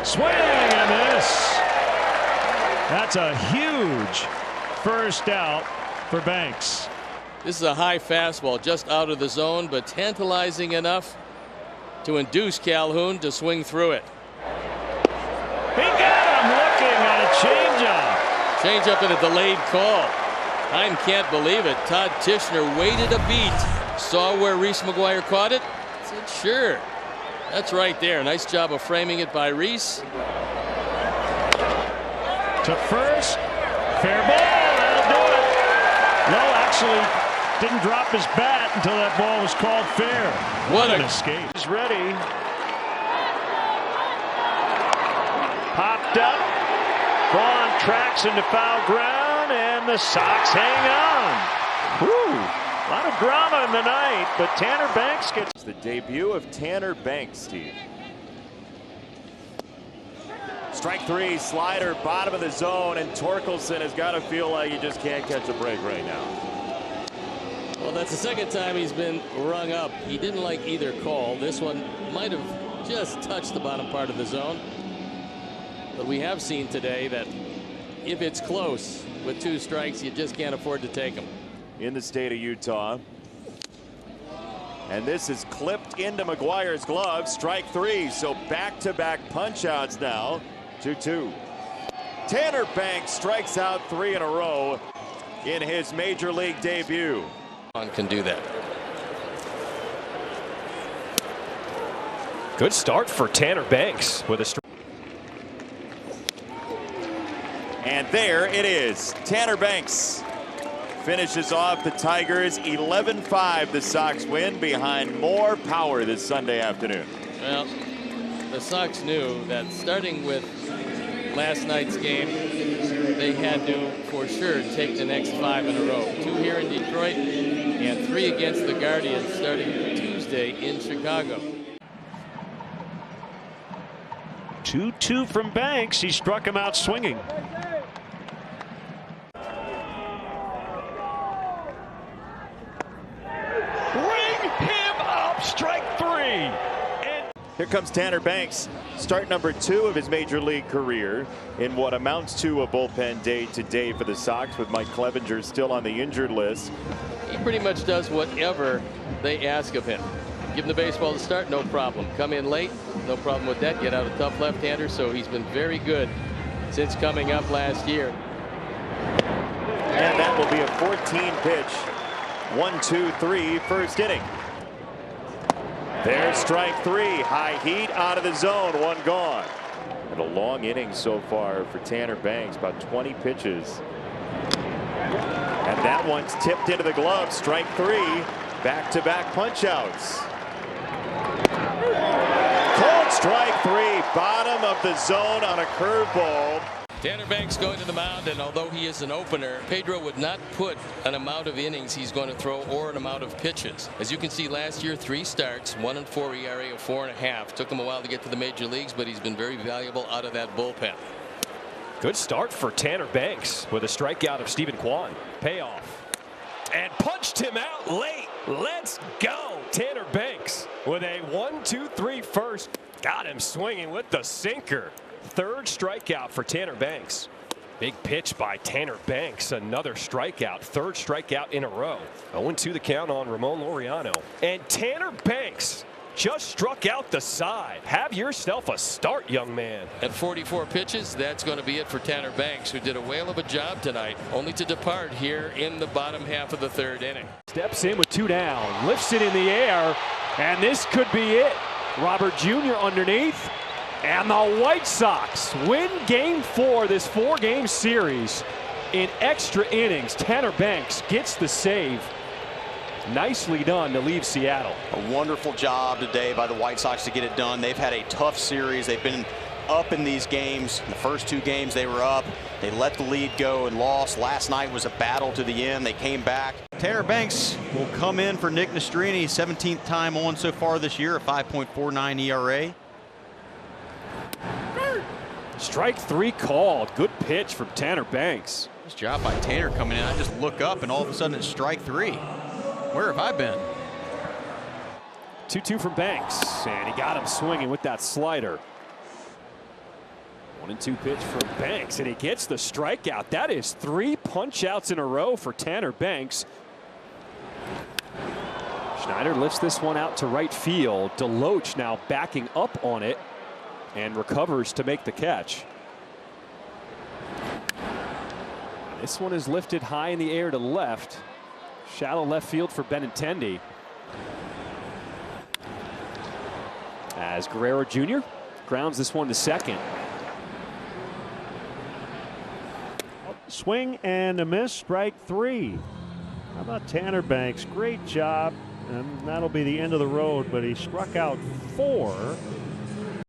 Swing and miss. That's a huge first out for Banks. This is a high fastball just out of the zone, but tantalizing enough to induce Calhoun to swing through it. He got him looking at a changeup. Changeup and a delayed call. Heim can't believe it. Todd Tishner waited a beat, saw where Reese McGuire caught it, said sure. That's right there. Nice job of framing it by Reese. To first. Fair ball. That'll do it. Lowe actually didn't drop his bat until that ball was called fair. What an a escape. He's ready. Popped up. Vaughn tracks into foul ground, and the Sox hang on. Whew. A lot of drama in the night, but Tanner Banks gets the debut of Tanner Banks, Steve. Strike three, slider, bottom of the zone, and Torkelson has got to feel like he just can't catch a break right now. Well, that's the second time he's been rung up. He didn't like either call. This one might have just touched the bottom part of the zone. But we have seen today that if it's close with 2 strikes, you just can't afford to take them. In the state of Utah. And this is clipped into McGuire's glove. Strike three. So back-to-back punch-outs now. 2-2. Tanner Banks strikes out 3 in a row in his major league debut. Can do that. good start for Tanner Banks with a strike. And there it is. Tanner Banks finishes off the Tigers 11-5. The Sox win behind more power this Sunday afternoon. Well, the Sox knew that starting with last night's game, they had to for sure take the next 5 in a row. 2 here in Detroit and 3 against the Guardians starting Tuesday in Chicago. 2-2 from Banks. He struck him out swinging. Strike 3. And here comes Tanner Banks, start number 2 of his major league career in what amounts to a bullpen day today for the Sox, with Mike Clevenger still on the injured list. He pretty much does whatever they ask of him. Give him the baseball to start, no problem. Come in late, no problem with that. Get out a tough left-hander, so he's been very good since coming up last year. And that will be a 14-pitch 1-2-3 first inning. There's strike 3. High heat out of the zone. 1 gone. And a long inning so far for Tanner Banks. About 20 pitches. And that one's tipped into the glove. Strike 3. Back-to-back punch-outs. Cold strike 3. Bottom of the zone on a curveball. Tanner Banks going to the mound, and although he is an opener, Pedro would not put an amount of innings he's going to throw or an amount of pitches. As you can see, last year 3 starts, 1-4 ERA of 4.5. Took him a while to get to the major leagues, but he's been very valuable out of that bullpen. good start for Tanner Banks with a strikeout of Stephen Kwan. Payoff. And punched him out late. Let's go. Tanner Banks with a 1-2-3 first. Got him swinging with the sinker. 3rd strikeout for Tanner Banks. Big pitch by Tanner Banks. Another strikeout. 3rd strikeout in a row. 0-2 the count on Ramon Laureano. And Tanner Banks just struck out the side. Have yourself a start, young man. At 44 pitches, that's going to be it for Tanner Banks, who did a whale of a job tonight, only to depart here in the bottom half of the 3rd inning. Steps in with 2 down. Lifts it in the air. And this could be it. Robert Jr. underneath. And the White Sox win Game 4, this 4-game series, in extra innings. Tanner Banks gets the save. Nicely done to leave Seattle. A wonderful job today by the White Sox to get it done. They've had a tough series. They've been up in these games. In the first 2 games they were up. They let the lead go and lost. Last night was a battle to the end. They came back. Tanner Banks will come in for Nick Nastrini. 17th time on so far this year, a 5.49 ERA. Strike 3 called. Good pitch from Tanner Banks. Nice job by Tanner coming in. I just look up and all of a sudden it's strike 3. Where have I been? 2-2 from Banks, and he got him swinging with that slider. 1-2 pitch for Banks, and he gets the strikeout. That is 3 punch-outs in a row for Tanner Banks. Schneider lifts this one out to right field. DeLoach now backing up on it and recovers to make the catch. This one is lifted high in the air to left. Shallow left field for Benintendi. As Guerrero Jr. grounds this one to second. Swing and a miss, strike 3. How about Tanner Banks? Great job. And that'll be the end of the road, but he struck out 4.